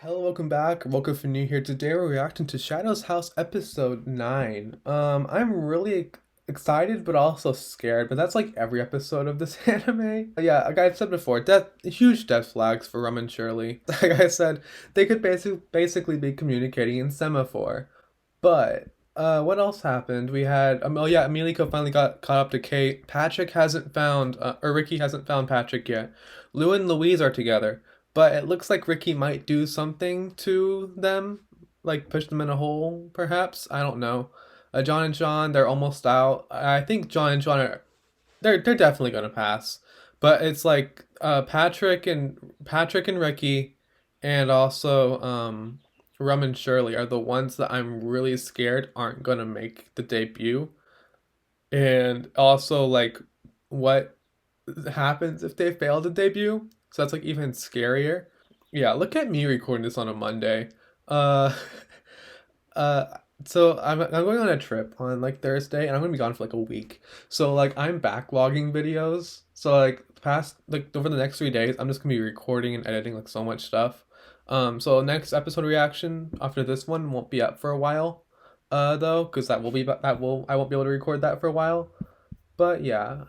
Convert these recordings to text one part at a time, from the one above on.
Hello, welcome back. Welcome for new here. Today we're reacting to Shadow's House episode 9. I'm really excited but also scared, but that's like every episode of this anime. Yeah, like I've said before, huge death flags for Rum and Shirley. Like I said, they could basically be communicating in semaphore. But what else happened? We had oh yeah, Emilico finally got caught up to Kate. Patrick hasn't found or Ricky hasn't found Patrick yet. Lou and Louise are together, but it looks like Ricky might do something to them, like push them in a hole, perhaps. I don't know. John and John, they're almost out. I think John and John are they're definitely gonna pass, but it's like Patrick and Ricky, and also Rum and Shirley are the ones that I'm really scared aren't gonna make the debut, and also like what happens if they fail to debut. So that's like even scarier. Yeah, look at me recording this on a Monday. Uh, uh, so I'm going on a trip on like Thursday, and I'm gonna be gone for like a week. So like I'm backlogging videos. So like past like over the next 3 days, I'm just gonna be recording and editing like so much stuff. So next episode reaction after this one won't be up for a while. Though, because that will I won't be able to record that for a while. But yeah,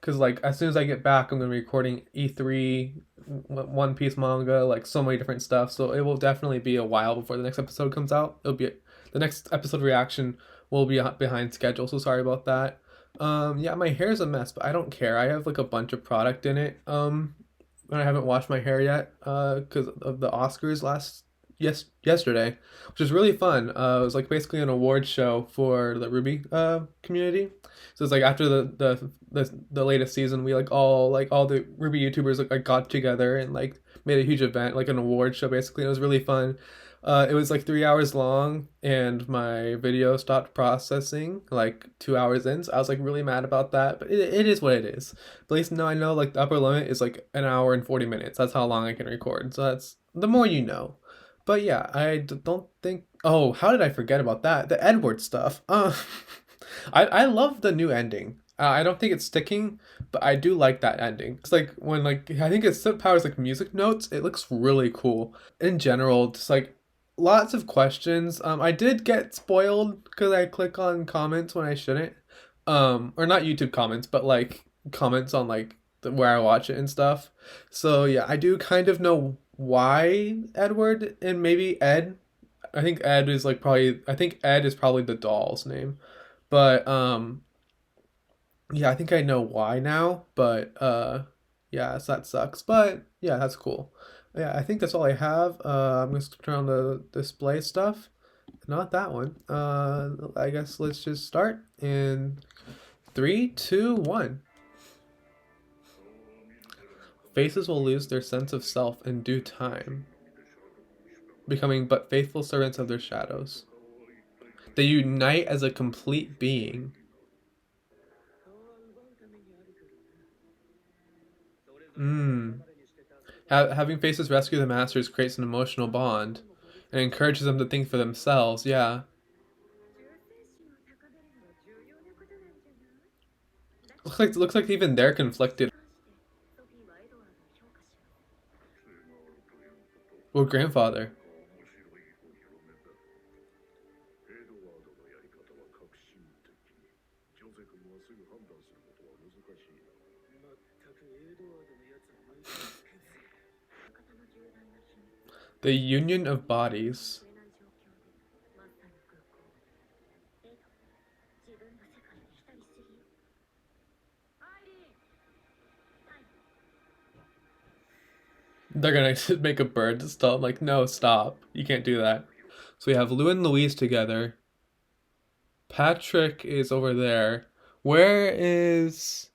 cause like as soon as I get back, I'm gonna be recording E3, One Piece manga, like so many different stuff. So it will definitely be a while before the next episode comes out. The next episode reaction will be behind schedule. So sorry about that. Yeah, my hair's a mess, but I don't care. I have like a bunch of product in it. And I haven't washed my hair yet. Cause of the Oscars yesterday, which was really fun. It was like basically an award show for the Ruby community. So it's like after the latest season, we like all the Ruby YouTubers like got together and like made a huge event, like an award show basically. It was really fun. It was like 3 hours long, and my video stopped processing like 2 hours in. So I was like really mad about that, but it is what it is. But at least now I know like the upper limit is like an hour and 40 minutes. That's how long I can record. So that's the more you know. But yeah, don't think. Oh, how did I forget about that? The Edward stuff. I love the new ending. I don't think it's sticking, but I do like that ending. It's like when like I think it's Silk Powers like music notes. It looks really cool. In general, just like lots of questions. I did get spoiled because I click on comments when I shouldn't. Or not YouTube comments, but like comments on like where I watch it and stuff. So yeah, I do kind of know why Edward and maybe Ed. I think Ed is probably the doll's name. But yeah, I think I know why now, but yeah, so that sucks. But yeah, that's cool. Yeah, I think that's all I have. I'm just turn on the display stuff. Not that one. I guess let's just start in three, two, one. Faces will lose their sense of self in due time, becoming but faithful servants of their shadows. They unite as a complete being. Mm. Having faces rescue the masters creates an emotional bond and encourages them to think for themselves. Yeah. Looks like even they're conflicted. Well, grandfather. The union of bodies. They're gonna make a bird to stop. Like, no, stop. You can't do that. So we have Lou and Louise together. Patrick is over there. Where is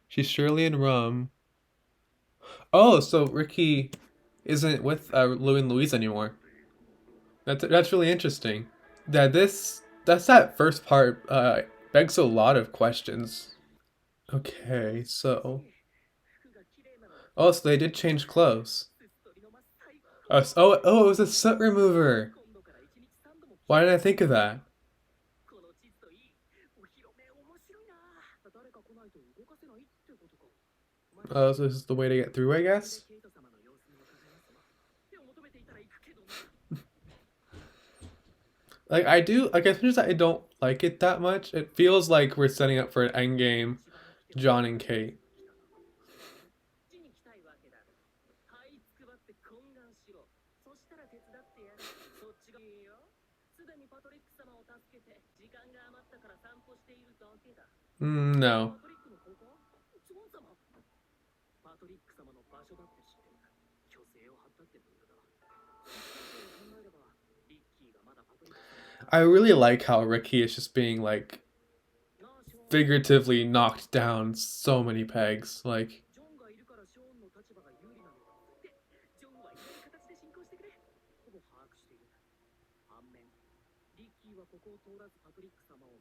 she's Shirley and Rum? Oh, so Ricky isn't with Lou and Louise anymore. That's really interesting. That's that first part begs a lot of questions. Okay, so oh, so they did change clothes. Oh, it was a soot remover. Why did I think of that? Oh, so this is the way to get through, I guess. Like I do, I guess just I don't like it that much. It feels like we're setting up for an endgame, John and Kate. No. I really like how Ricky is just being like figuratively knocked down so many pegs. Like,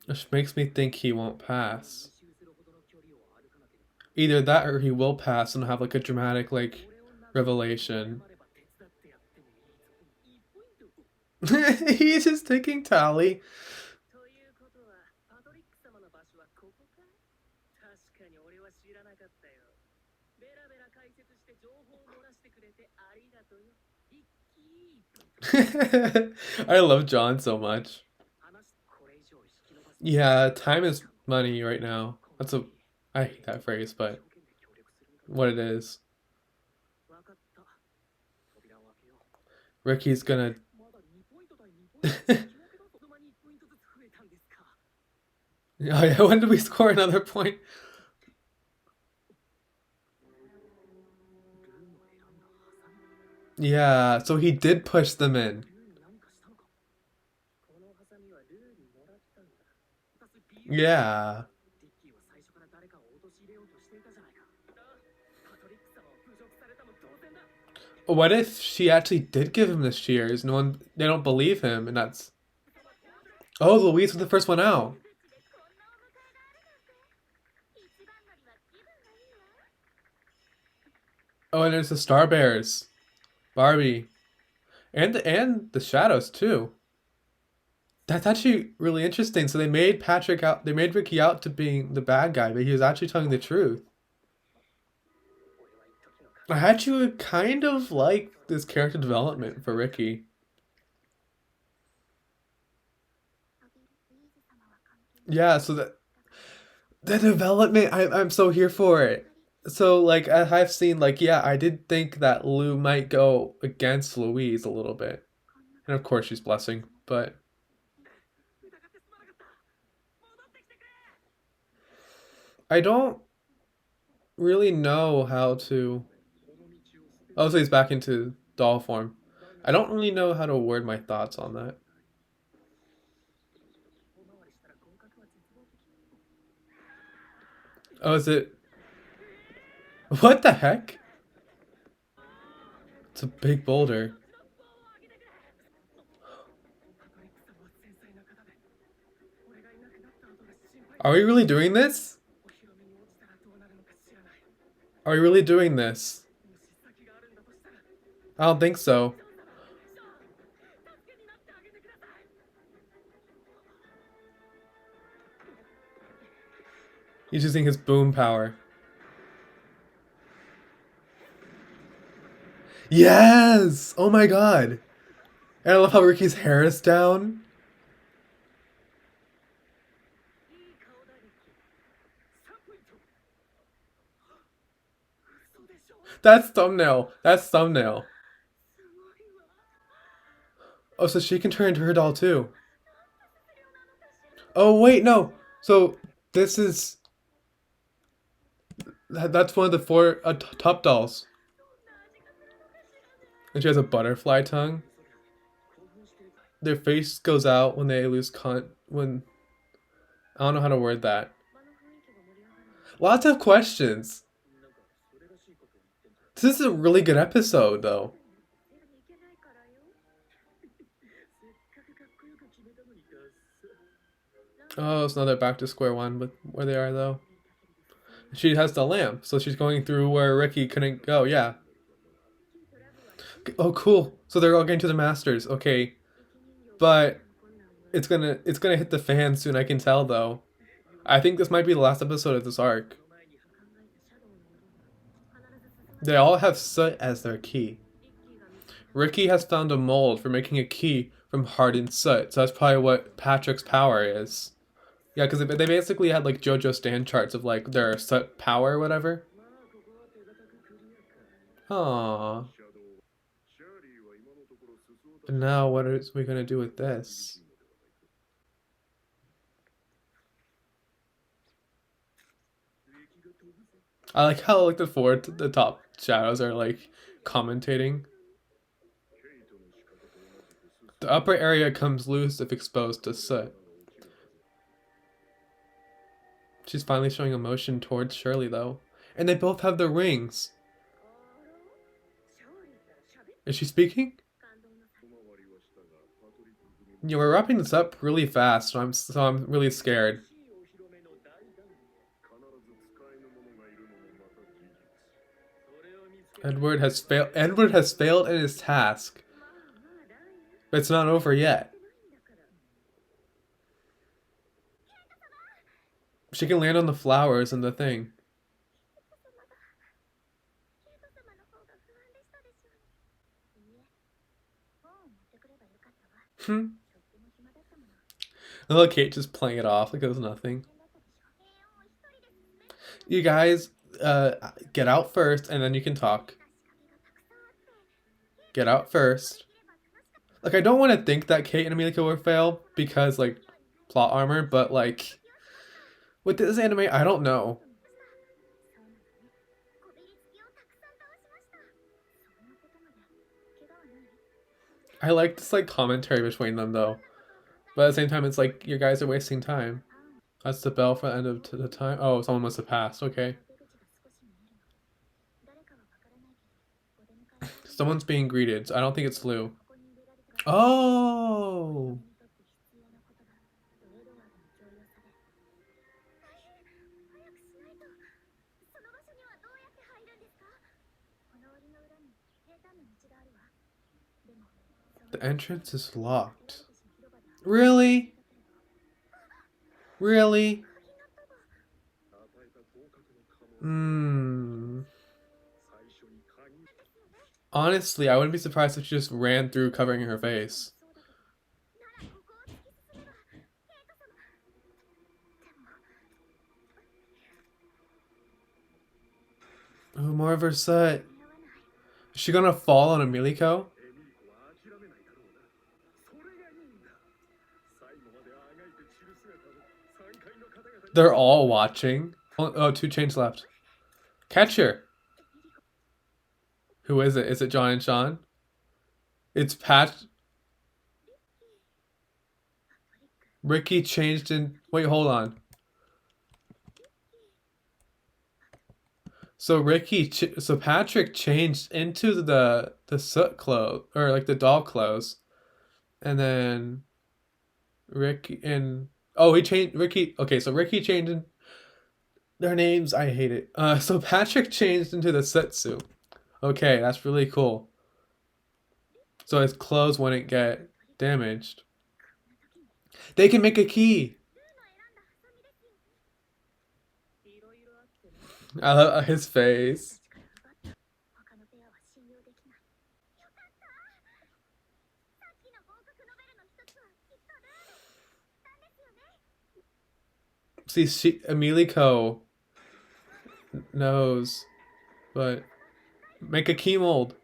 which makes me think he won't pass. Either that or he will pass and have like a dramatic like revelation. He's just taking tally. I love John so much. Yeah, time is money right now. That's a I hate that phrase, but what it is. Ricky's gonna Oh yeah, when did we score another point? Yeah, so he did push them in. Yeah. What if she actually did give him the shears? No one, they don't believe him, and that's. Oh, Louise was the first one out. Oh, and there's the Star Bears, Barbie, and the Shadows too. That's actually really interesting. So they made Patrick out. They made Ricky out to being the bad guy, but he was actually telling the truth. I actually kind of like this character development for Ricky. Yeah, so the development, I'm so here for it. So like I've seen like yeah, I did think that Lou might go against Louise a little bit, and of course she's blessing, but I don't really know how to. Oh, so he's back into doll form. I don't really know how to word my thoughts on that. Oh, is it? What the heck? It's a big boulder. Are we really doing this? Are we really doing this? I don't think so. He's using his boom power. Yes! Oh my god. And I love how Ricky's hair is down. That's thumbnail. That's thumbnail. Oh, so she can turn into her doll too. Oh wait, no. So this is that's one of the four top dolls, and she has a butterfly tongue. Their face goes out when they lose when I don't know how to word that. Lots of questions. This is a really good episode, though. Oh, so now they're back to square one with where they are, though. She has the lamp, so she's going through where Ricky couldn't go. Yeah. Oh, cool. So they're all getting to the Masters. Okay, but it's gonna hit the fan soon. I can tell, though. I think this might be the last episode of this arc. They all have soot as their key. Ricky has found a mold for making a key from hardened soot, so that's probably what Patrick's power is. Yeah, because they basically had like JoJo stand charts of like their soot power or whatever. Aww. And now what are we gonna do with this? I like how like the top shadows are like commentating. The upper area comes loose if exposed to soot. She's finally showing emotion towards Shirley though. And they both have their rings. Is she speaking? Yeah, we're wrapping this up really fast, so I'm really scared. Edward has failed in his task. But it's not over yet. She can land on the flowers and the thing. Hmm. I love Kate just playing it off like it was nothing. You guys, get out first and then you can talk. Get out first. Like, I don't want to think that Kate and Emilico will fail because, like, plot armor, but, like, with this anime, I don't know. I like this, like, commentary between them, though. But at the same time, it's like, you guys are wasting time. That's the bell for the end of the time. Oh, someone must have passed. Okay. Someone's being greeted. So I don't think it's Lou. Oh. The entrance is locked. Really? Really? Hmm. Honestly, I wouldn't be surprised if she just ran through covering her face. Oh, more of her set. Is she gonna fall on Emilico? They're all watching. Oh, 2 chains left. Catch her. Who is it? Is it John and Sean? It's Pat. Ricky changed in. Wait, hold on. So so Patrick changed into the soot clothes or like the doll clothes, and then Ricky and oh he changed Ricky. Okay, so Ricky changed in their names. I hate it. So Patrick changed into the soot suit. Okay, that's really cool. So his clothes wouldn't get damaged. They can make a key. I love his face. See, Emilico knows, but make a key mold.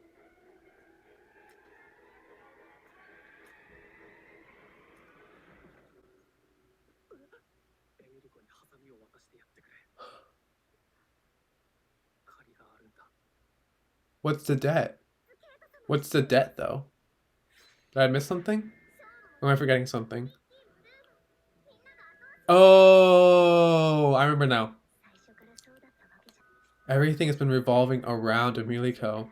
What's the debt? What's the debt, though? Did I miss something? Or am I forgetting something? Oh, I remember now. Everything has been revolving around Emilico.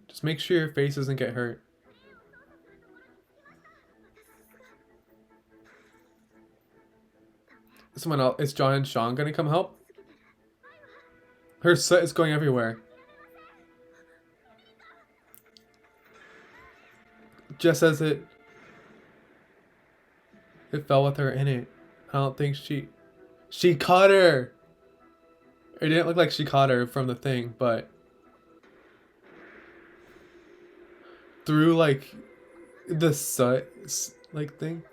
Just make sure your face doesn't get hurt. Someone else. Is John and Sean gonna come help? Her soot is going everywhere. Just as it fell with her in it. I don't think she caught her. It didn't look like she caught her from the thing, but through like the soot like thing.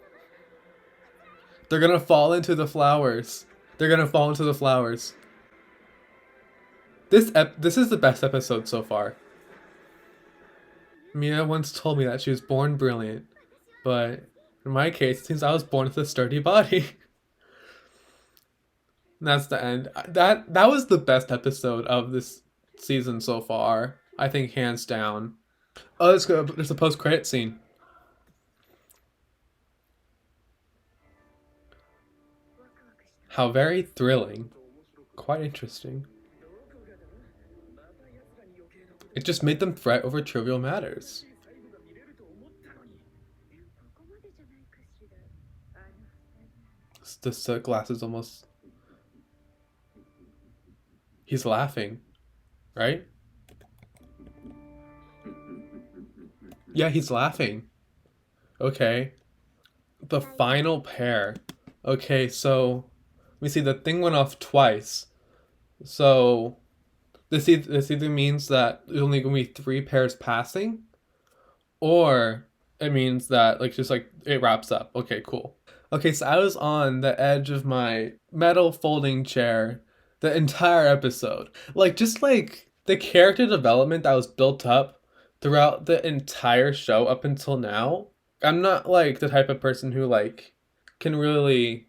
They're gonna fall into the flowers. They're gonna fall into the flowers. This is the best episode so far. Mia once told me that she was born brilliant, but in my case, it seems I was born with a sturdy body. And that's the end. That was the best episode of this season so far. I think hands down. Oh, let's go. There's a post-credit scene. How very thrilling. Quite interesting. It just made them fret over trivial matters. The soot glass is almost... He's laughing, right? Yeah, he's laughing. Okay. The final pair. Okay, so... Let me see, the thing went off twice. So... This either means that there's only going to be 3 pairs passing, or it means that, like, just, like, it wraps up. Okay, cool. Okay, so I was on the edge of my metal folding chair the entire episode. Like, just, like, the character development that was built up throughout the entire show up until now. I'm not, like, the type of person who, like, can really...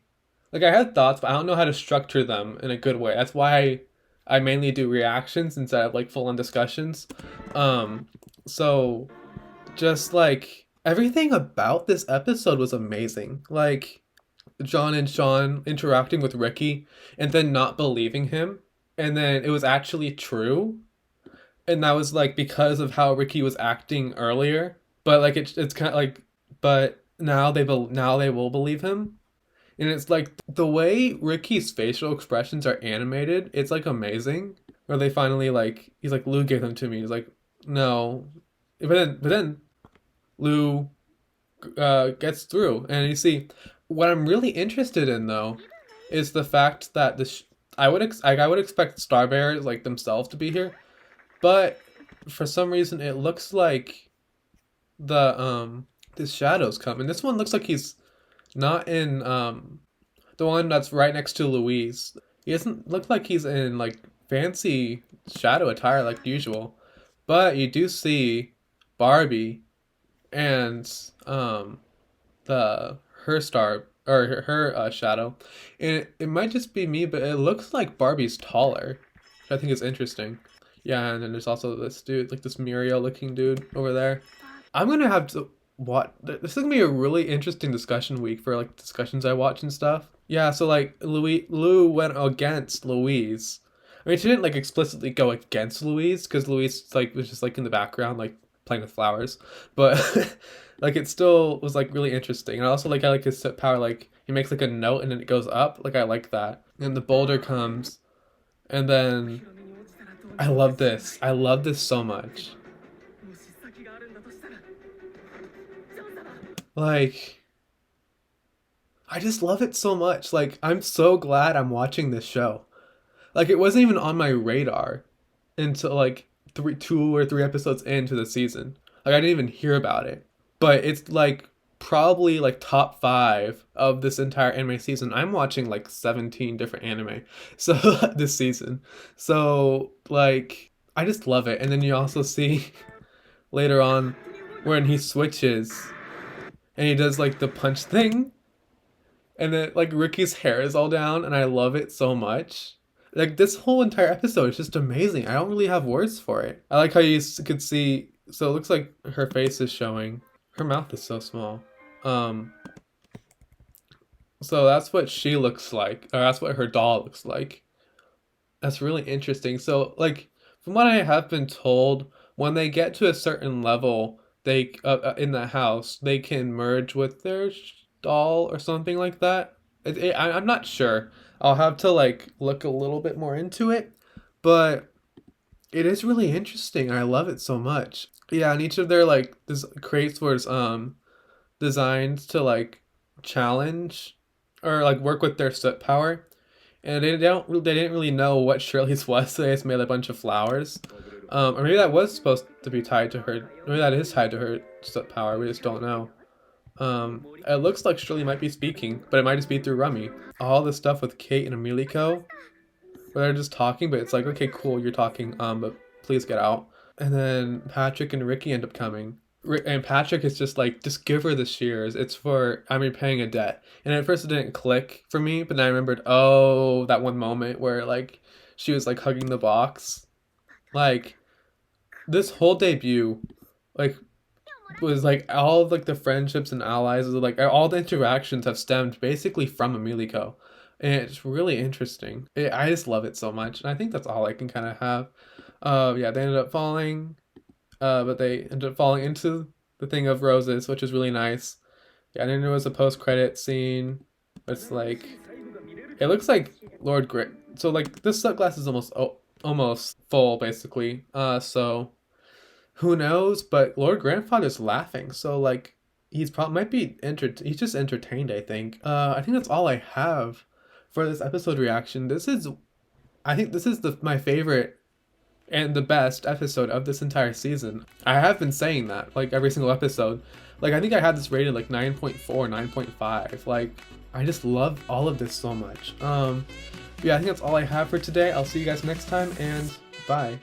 Like, I had thoughts, but I don't know how to structure them in a good way. That's why I mainly do reactions instead of, like, full-on discussions. So, just, like, everything about this episode was amazing. Like, John and Sean interacting with Ricky and then not believing him. And then it was actually true. And that was, like, because of how Ricky was acting earlier. But, like, it's kind of, like... But now they will believe him. And it's like the way Ricky's facial expressions are animated, it's like amazing. Where they finally like he's like, Lou gave them to me. He's like, no. But then Lou gets through. And you see, what I'm really interested in though is the fact that I would expect Starbears like themselves to be here. But for some reason it looks like the shadows come. And this one looks like he's not in the one that's right next to Louise. He doesn't look like he's in like fancy shadow attire like usual. But you do see Barbie and the her star or her shadow. And it might just be me, but it looks like Barbie's taller. Which I think is interesting. Yeah, and then there's also this dude, like this Muriel looking dude over there. I'm gonna have to this is gonna be a really interesting discussion week for like discussions I watch and stuff. Yeah, so like Lou went against Louise. I mean, she didn't like explicitly go against Louise because Louise like was just like in the background like playing with flowers, but like it still was like really interesting. And I also like I like his sit power. Like he makes like a note and then it goes up. Like I like that. And the boulder comes, and then I love this. I love this so much. Like, I just love it so much. Like, I'm so glad I'm watching this show. Like, it wasn't even on my radar until like 2 or 3 episodes into the season. Like, I didn't even hear about it. But it's like probably like top 5 of this entire anime season. I'm watching like 17 different anime so this season. So like, I just love it. And then you also see later on when he switches and he does like the punch thing, and then like Ricky's hair is all down, and I love it so much. Like this whole entire episode is just amazing. I don't really have words for it. I like how you could see. So it looks like her face is showing. Her mouth is so small. So that's what she looks like, or that's what her doll looks like. That's really interesting. So like from what I have been told, when they get to a certain level, they in the house they can merge with their doll or something like that. I'm not sure. I'll have to like look a little bit more into it, but it is really interesting. I love it so much. Yeah, and each of their like this crates was designed to like challenge or like work with their soot power, and they didn't really know what Shirley's was, so they just made a bunch of flowers. Or maybe that was supposed to be tied to her. Maybe that is tied to her power. We just don't know. It looks like Shirley might be speaking, but it might just be through Rummy. All this stuff with Kate and Emilico, where they're just talking, but it's like, okay, cool, you're talking, but please get out. And then Patrick and Ricky end up coming. And Patrick is just like, just give her the shears. It's for, I'm repaying a debt. And at first it didn't click for me, but then I remembered, oh, that one moment where like she was like hugging the box. Like this whole debut, like was like all of like the friendships and allies, like all the interactions have stemmed basically from Emilico. And it's really interesting. I just love it so much. And I think that's all I can kind of have. Yeah, they ended up falling, but they ended up falling into the thing of roses, which is really nice. Yeah, and then there was a post-credit scene. It's like, it looks like Lord Grit. So like this sunglass is almost full basically. So who knows? But Lord Grandfather's laughing, so like he's probably might be he's just entertained, I think. I think that's all I have for this episode reaction. I think this is my favorite and the best episode of this entire season. I have been saying that like every single episode. Like I think I had this rated like 9.4, 9.5. Like I just love all of this so much. Yeah, I think that's all I have for today. I'll see you guys next time, and bye.